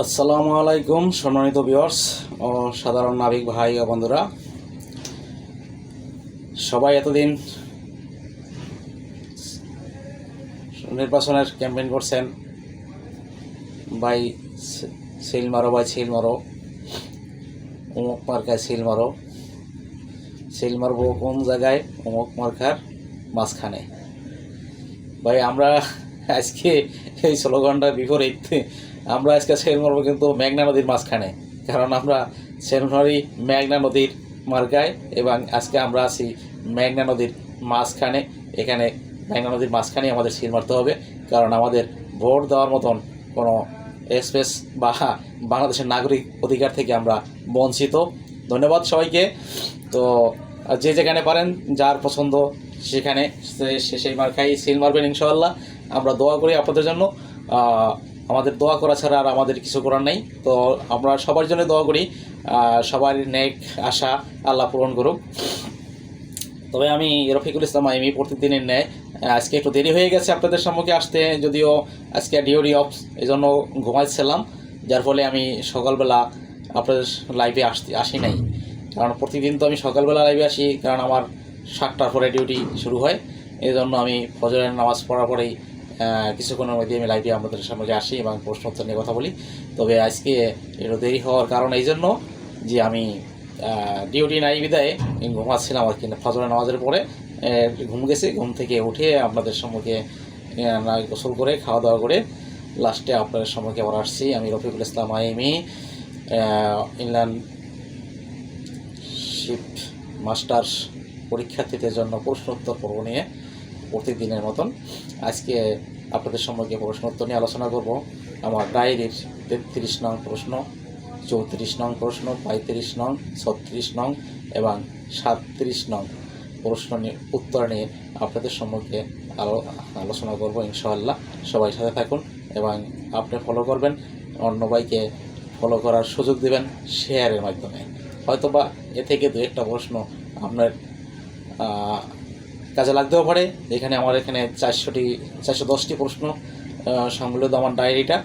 আসসালামু আলাইকুম সম্মানিত ভিউয়ার্স ও সাধারণ নাবিক ভাই ও বন্ধুরা, সবাই এতদিন নির্বাচনের ক্যাম্পেইন করছেন, ভাই সিল মারো, ভাই সিল মারো, অমুক মার্কায় সিল মারো। সিল মারবো কোন জায়গায়? অমুক মার্কার মাঝখানে। ভাই আমরা আজকে এই স্লোগানটার বিপরীত, আমরা আজকে সিল মারবো কিন্তু মেঘনা নদীর মাঝখানে, কারণ আমরা সেলমারি মেঘনা নদীর মার্কায় এবং আজকে আমরা আছি মেঘনা নদীর মাঝখানে। এখানে মেঘনা নদীর মাঝখানেই আমাদের সিল মারতে হবে, কারণ আমাদের ভোট দেওয়ার মতন কোনো স্পেস বা বাংলাদেশের নাগরিক অধিকার থেকে আমরা বঞ্চিত। ধন্যবাদ সবাইকে। তো যে যেখানে পারেন, যার পছন্দ সেখানে সেই মার্কাই সিল মারবেন ইনশাআল্লাহ। আমরা দোয়া করি আপনাদের জন্য। আমাদের দোয়া করা ছাড়া আর আমাদের কিছু করার নেই। তো আমরা সবার জন্য দোয়া করি, সবার নেক আশা আল্লাহ পূরণ করুক। তবে আমি রফিকুল ইসলাম আমি প্রতিদিনের ন্যায় আজকে একটু দেরি হয়ে গেছে আপনাদের সম্মুখে আসতে, যদিও আজকে ডিউটি অফ, এই জন্য ঘুমাইছিলাম, যার ফলে আমি সকালবেলা আপনাদের লাইভে আসি নাই। কারণ প্রতিদিন তো আমি সকালবেলা লাইভে আসি, কারণ আমার 7টার পরে ডিউটি শুরু হয়। এই জন্য আমি ফজরের নামাজ পড়ার পরেই কিছুক্ষণের মধ্যে আমি লাইভে আপনাদের সামনে আসি এবং প্রশ্ন উত্তর নিয়ে কথা বলি। তবে আজকে একটু দেরি হওয়ার কারণ এই জন্য যে আমি ডিউটি নাই বিদায়ে ঘুমাচ্ছিলাম আর কি। ফজরের নামাজের পরে ঘুম গেছি, ঘুম থেকে উঠে আপনাদের সম্মুখে গোসল করে খাওয়া দাওয়া করে লাস্টে আপনাদের সম্মুখে আবার আসছি। আমি রফিকুল ইসলাম আইএমই ইনলার্নশিপ মাস্টার্স পরীক্ষার্থীদের জন্য প্রশ্ন উত্তর পর্ব নিয়ে প্রতিদিনের মতন আজকে আপনাদের সম্মুখে প্রশ্ন উত্তর নিয়ে আলোচনা করব। আমার ডায়েরির 33 নং প্রশ্ন, 34 নং প্রশ্ন, 35 নং, 36 নং এবং 37 নং প্রশ্ন নিয়ে উত্তর নিয়ে আপনাদের সম্মুখে আলোচনা করব ইনশাআল্লাহ। সবাই সাথে থাকুন এবং আপনি ফলো করবেন, অন্য ভাইকে ফলো করার সুযোগ দেবেন শেয়ারের মাধ্যমে। হয়তোবা এ থেকে দু একটা প্রশ্ন আপনার কাজে লাগতেও পারে। এখানে আমার এখানে 410টি প্রশ্ন সংবলিত আমার ডায়েরিটা।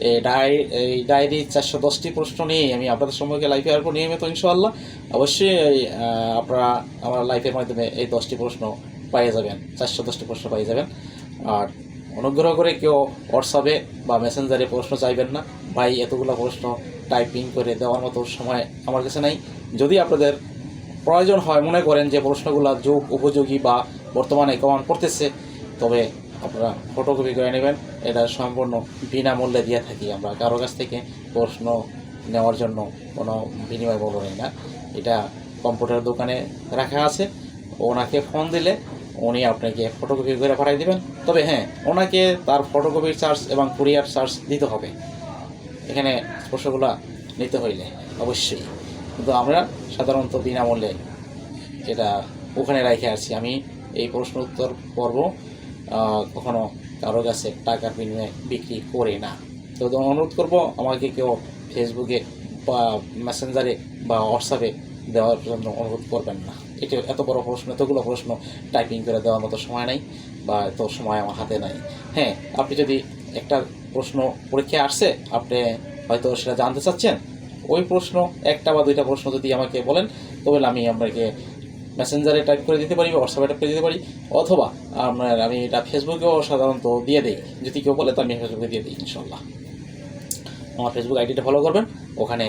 এই ডায়েরি 410টি প্রশ্ন নিয়ে আমি আপনাদের সম্মুখে লাইভে আসবো নিয়মিত ইনশাআল্লাহ। অবশ্যই আপনারা আমার লাইভের মাধ্যমে এই 10টি প্রশ্ন পেয়ে যাবেন, 410টি প্রশ্ন পেয়ে যাবেন। আর অনুগ্রহ করে কেউ হোয়াটসঅ্যাপে বা মেসেঞ্জারে প্রশ্ন চাইবেন না। ভাই এতগুলো প্রশ্ন টাইপিং করে দেওয়ার মতো সময় আমার কাছে নাই। যদি আপনাদের প্রয়োজন হয়, মনে করেন যে প্রশ্নগুলো যোগ উপযোগী বা বর্তমানে কমান পড়তেছে, তবে আপনারা ফটোকপি করে নেবেন। এটা সম্পূর্ণ বিনামূল্যে দিয়ে থাকি আমরা, কারো কাছ থেকে প্রশ্ন নেওয়ার জন্য কোনো বিনিময় মূল্য নেই না। এটা কম্পিউটার দোকানে রাখা আছে, ওনাকে ফোন দিলে উনি আপনাকে ফটোকপি করে পাঠিয়ে দেবেন। তবে হ্যাঁ, ওনাকে তার ফটোকপির চার্জ এবং কুরিয়ার চার্জ দিতে হবে এখানে প্রশ্নগুলো নিতে হইলে অবশ্যই। কিন্তু আমরা সাধারণত বিনামূল্যে এটা ওখানে রেখে আসছি। আমি এই প্রশ্ন উত্তর পর্ব কখনো কারো কাছে টাকার বিনিময়ে বিক্রি করি না। তো অনুরোধ করব, আমাকে কেউ ফেসবুকে বা মেসেঞ্জারে বা হোয়াটসঅ্যাপে দেওয়ার জন্য অনুরোধ করবেন না। এটা এত বড় প্রশ্ন, এতগুলো প্রশ্ন টাইপিং করে দেওয়ার মতো সময় নাই বা এত সময় আমার হাতে নাই। হ্যাঁ, আপনি যদি একটা প্রশ্ন পরীক্ষায় আসছে, আপনি হয়তো সেটা জানতে চাচ্ছেন, ওই প্রশ্ন একটা বা দুইটা প্রশ্ন যদি আমাকে বলেন, তবে আমি আপনাকে মেসেঞ্জারে টাইপ করে দিতে পারি বা হোয়াটসঅ্যাপে টাইপ করে দিতে পারি, অথবা আমি এটা ফেসবুকেও সাধারণত দিয়ে দিই। যদি কেউ বলে তো আমি ফেসবুকে দিয়ে দিই ইনশাল্লাহ। আমার ফেসবুক আইডিটা ফলো করবেন, ওখানে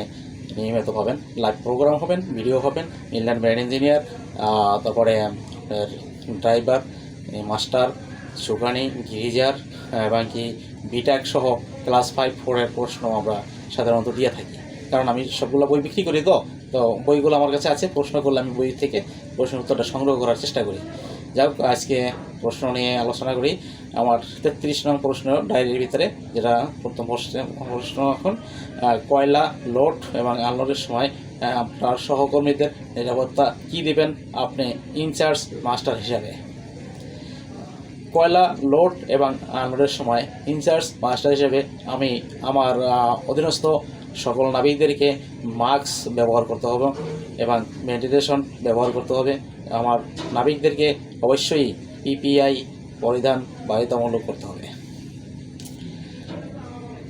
নিয়মিত পাবেন, লাইভ প্রোগ্রাম হবেন, ভিডিও হবেন, ইনল্যান্ড মেরিন ইঞ্জিনিয়ার, তারপরে ড্রাইভার, মাস্টার, সুগানি, গিরিজার এবং কি বিট্যাক সহ ক্লাস 5-4 প্রশ্ন আমরা সাধারণত দিয়ে থাকি। কারণ আমি সবগুলো বই বিক্রি করি, তো বইগুলো আমার কাছে আছে। প্রশ্ন করলে আমি বই থেকে প্রশ্নের উত্তরটা সংগ্রহ করার চেষ্টা করি। যাই হোক, আজকে প্রশ্ন নিয়ে আলোচনা করি। আমার 33 নং প্রশ্ন ডায়েরির ভিতরে, যেটা প্রথম প্রশ্ন এখন, কয়লা লোড এবং আনলোডের সময় আপনার সহকর্মীদের নিরাপত্তা কী দেবেন আপনি ইনচার্জ মাস্টার হিসাবে? কয়লা লোড এবং আনলোডের সময় ইনচার্জ মাস্টার হিসেবে আমি আমার অধীনস্থ সকল নাবিকদেরকে মাস্ক ব্যবহার করতে হবে এবং ভেন্টিলেশন ব্যবহার করতে হবে। আমার নাবিকদেরকে অবশ্যই পিপিআই পরিধান বাধ্যতামূলক করতে হবে।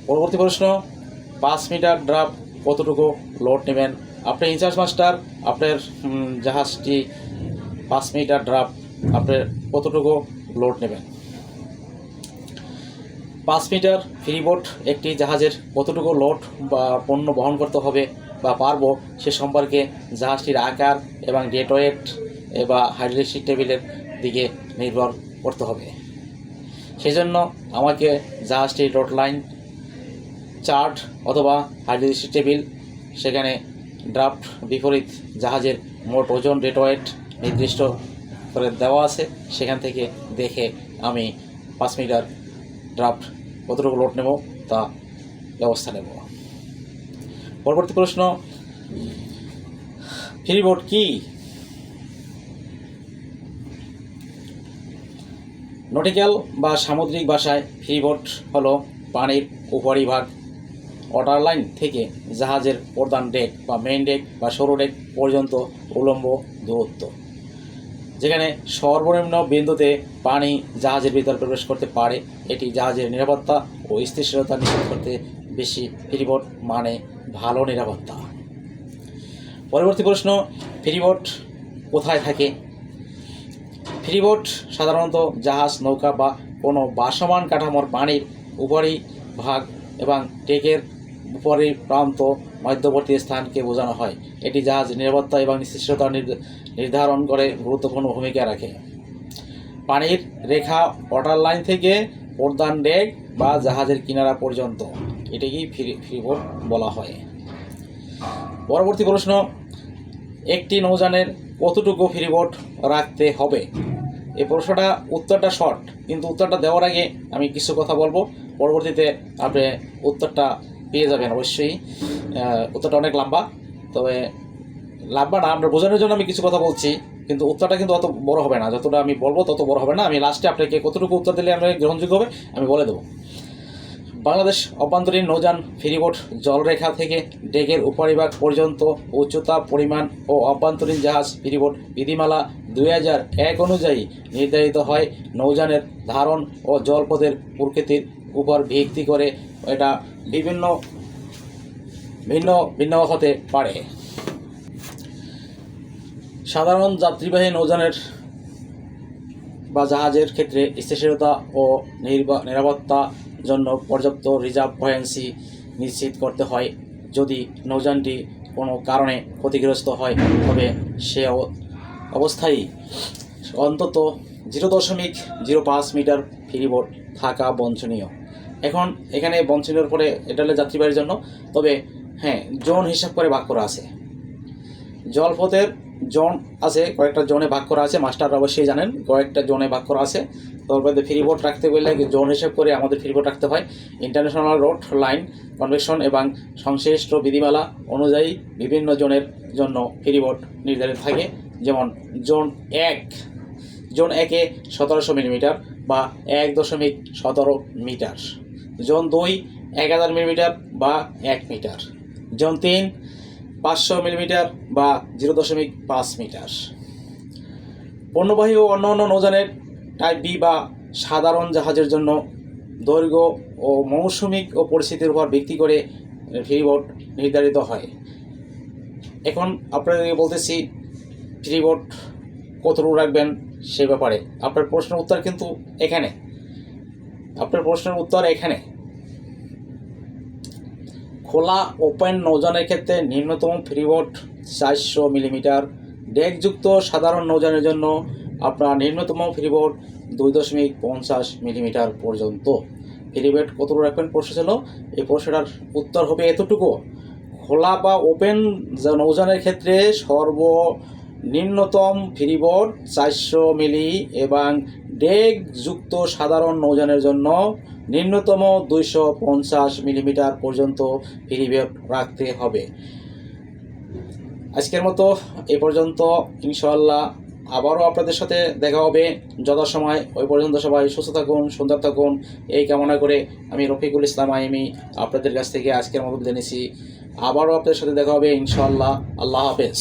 পরবর্তী প্রশ্ন, 5 মিটার ড্রাফট কতটুকু লোড নেবেন। আপনার ইনচার্জ মাস্টার আপনার জাহাজটি 5 মিটার ড্রাফট আপনার কতটুকু লোড নেবেন। 5 মিটার ফ্রিবোট একটি জাহাজের কতটুকু লোড বা পণ্য বহন করতে হবে বা পারবো সে সম্পর্কে জাহাজটির আকার এবং ডেড ওয়েট বা হাইড্রোলিক টেবিলের দিকে নির্ভর করতে হবে। সেজন্য আমাকে জাহাজটির রোড লাইন চার্ট অথবা হাইড্রোলিক টেবিল, সেখানে ড্রাফট বিপরীত জাহাজের মোট ওজন ডেড ওয়েট নির্দিষ্ট করে দেওয়া আছে, সেখান থেকে দেখে আমি 5 মিটার ড্রাফট কতটুকু লোড নেব তা ব্যবস্থা নেব। পরবর্তী প্রশ্ন, ফ্রিবোট কি? নটিক্যাল বা সামুদ্রিক ভাষায় ফ্রিবোট হলো পানির উপরিভাগ ওয়াটার লাইন থেকে জাহাজের প্রধান ডেক বা মেইন ডেক বা সরু ডেক পর্যন্ত উলম্ব দূরত্ব, যেখানে সর্বনিম্ন বিন্দুতে পানি জাহাজের ভিতর প্রবেশ করতে পারে। এটি জাহাজের নিরাপত্তা ও স্থিতিশীলতা নিশ্চিত করতে বেশি ফ্রিবোট মানে ভালো নিরাপত্তা। পরবর্তী প্রশ্ন, ফ্রিবোট কোথায় থাকে? ফ্রিবোট সাধারণত জাহাজ, নৌকা বা কোনো ভাসমান কাঠামোর পানির উপরিভাগ এবং ডেকের উপরি প্রান্ত মধ্যবর্তী স্থানকে বোঝানো হয়। এটি জাহাজের নিরাপত্তা এবং স্থিতিশীলতা নির্ধারণ করে গুরুত্বপূর্ণ ভূমিকা রাখে। পানির রেখা ওয়াটার লাইন থেকে প্রধান ডেক বা জাহাজের কিনারা পর্যন্ত এটিকেই ফ্রিবোট বলা হয়। পরবর্তী প্রশ্ন, একটি নৌযানের কতটুকু ফ্রিবোট রাখতে হবে? এই প্রশ্নটা উত্তরটা শর্ট, কিন্তু উত্তরটা দেওয়ার আগে আমি কিছু কথা বলবো, পরবর্তীতে আপনি উত্তরটা পেয়ে যাবেন অবশ্যই। উত্তরটা অনেক লম্বা, তবে লম্বা না, আপনার বোঝানোর জন্য আমি কিছু কথা বলছি, কিন্তু উত্তরটা কিন্তু অত বড় হবে না, যতটা আমি বলবো তত বড় হবে না। আমি লাস্টে আপনাকে কতটুকু উত্তর দিলে আপনাকে গ্রহণযোগ্য হবে আমি বলে দেবো। বাংলাদেশ অভ্যন্তরীণ নৌযান ফ্রিবোট জলরেখা থেকে ডেকের উপরিভাগ পর্যন্ত উচ্চতা, পরিমাণ ও অভ্যন্তরীণ জাহাজ ফ্রিবোট বিধিমালা 2001 অনুযায়ী নির্ধারিত হয়। নৌযানের ধারণ ও জলপথের প্রকৃতির উপর ভিত্তি করে এটা ভিন্ন ভিন্ন হতে পারে। সাধারণ যাত্রীবাহী নৌযানের বা জাহাজের ক্ষেত্রে স্থিতিশীলতা ও নিরাপত্তার জন্য পর্যাপ্ত রিজার্ভ বুয়ায়েন্সি নিশ্চিত করতে হয়। যদি নৌযানটি কোনো কারণে ক্ষতিগ্রস্ত হয় তবে সে অবস্থায় অন্তত 0.05 মিটার ফ্রিবোট থাকা বাঞ্ছনীয়। এখন এখানে বাঞ্ছনীয়র পরে এটা হলো যাত্রীবাহীর জন্য, তবে হ্যাঁ জোন হিসাব করে ভাগ করা আছে। জলপথের জোন আছে, কয়েকটা জোনে ভাগ করা আছে, মাস্টাররা অবশ্যই জানেন কয়েকটা জোনে ভাগ করা আছে। তারপরে ফ্রিবোট রাখতে গেলে জোন হিসাব করে আমাদের ফ্রিবোট রাখতে হয়। ইন্টারন্যাশনাল রোড লাইন কনভেনশন এবং সংশ্লিষ্ট বিধিমালা অনুযায়ী বিভিন্ন জোনের জন্য ফ্রিবোট নির্ধারিত থাকে। যেমন জোন 1, জোন 1-এ 1700 মিলিমিটার বা 1.17 মিটার। জোন 2 1000 মিলিমিটার বা 1 মিটার। জোন 3 500 মিলিমিটার বা 0.5 মিটার। পণ্যবাহী ও অন্যান্য নৌযানের টাইপ বি বা সাধারণ জাহাজের জন্য দৈর্ঘ্য ও মৌসুমিক ও পরিস্থিতির উপর ভিত্তি করে ফ্রিবোট নির্ধারিত হয়। এখন আপনাদেরকে বলতেছি ফ্রিবোট কতটুকু রাখবেন সে ব্যাপারে। আপনার প্রশ্নের উত্তর কিন্তু এখানে, আপনার প্রশ্নের উত্তর এখানে। খোলা ওপেন নৌযানের ক্ষেত্রে নিম্নতম ফ্রিবোট 400 মিলিমিটার। ডেকযুক্ত সাধারণ নৌযানের জন্য আপনার নিম্নতম ফ্রিবোট 2.50 মিলিমিটার পর্যন্ত। ফ্রিবোট কতটুকু রাখবেন প্রশ্ন ছিল, এই প্রশ্নটার উত্তর হবে এতটুকু। খোলা বা ওপেন নৌযানের ক্ষেত্রে সর্বনিম্নতম ফ্রিবোট 400 মিলি এবং ডেকযুক্ত সাধারণ নৌযানের জন্য নিম্নতম 250 মিলিমিটার পর্যন্ত ফ্রিবোট রাখতে হবে। আজকের মতো এ পর্যন্ত, ইনশাআল্লাহ আবারও আপনাদের সাথে দেখা হবে যথাসময়। ওই পর্যন্ত সবাই সুস্থ থাকুন, সুন্দর থাকুন, এই কামনা করে আমি রফিকুল ইসলাম আইমি আপনাদের কাছ থেকে আজকের মতো বিদায় নিচ্ছি। আবারও আপনাদের সাথে দেখা হবে ইনশাআল্লাহ। আল্লাহ হাফেজ।